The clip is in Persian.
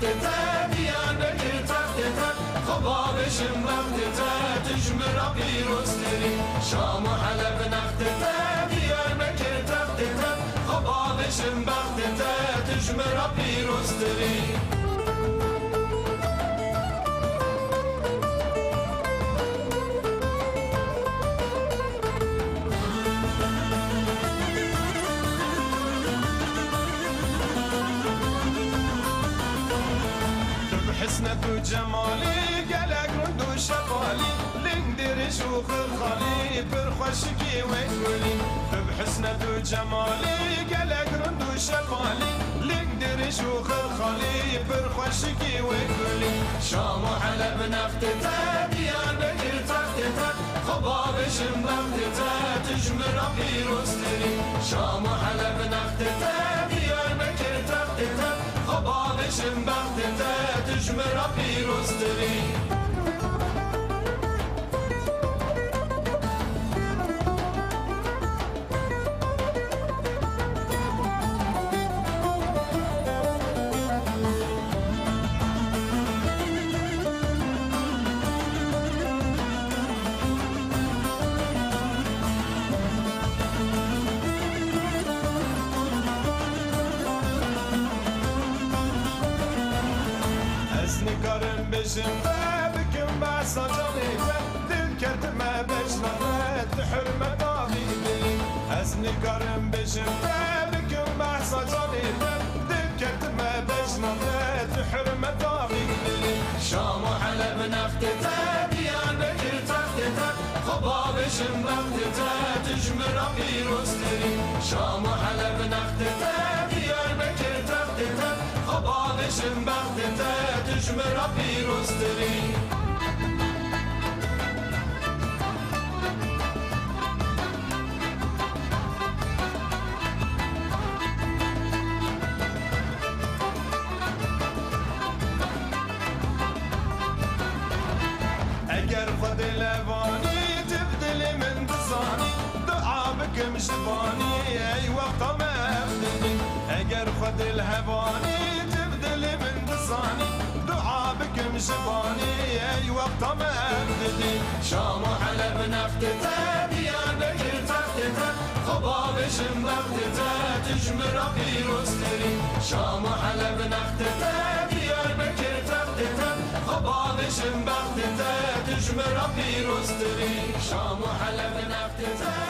نختته دیاربکر تختته خبابشم وقتته تجمرا پیروزترین شام و حلب نختته دیاربکر تختته خبابشم وقتته تجمرا پیروزترین حسنة وجمالي قلق رند وشفالي لندر شوخ الخالي برخوشكي وتقولي بحسنة وجمالي قلق رند وشفالي لندر شوخ الخالي برخوشكي وتقولي شام وحلب نختته دياربكر تختته خبابشم وقتته تجمر بيروزتري شام وحلب نختته دياربكر تختته خبابشم وقتته تجمر پیروزتری نکارم بشم بکم بس جانی دل کردم بشنوه حرمت آبی دلی از نکارم بشم بکم بس جانی دل کردم بشنوه حرمت آبی دلی شام و حلب نختته دیاربکر تختته خبابشم وقتته تجمر پیروزتری شام و حلب نختته دیاربکر تختته خبابشم وقتته تجمر پیروزتری اگر خود لوانی تبدل من بزانی دعا بکم جبانی ای وقت ما افدنی اگر خود الهوانی تبدل من بزانی دعا بكم جباني اي وقت ما ابدي شام وحلب نختته دياربكر تختته خبابشم وقتته تجمر پیروزتری شام وحلب نختته دياربكر تختته خبابشم وقتته تجمر پیروزتری شام وحلب نختته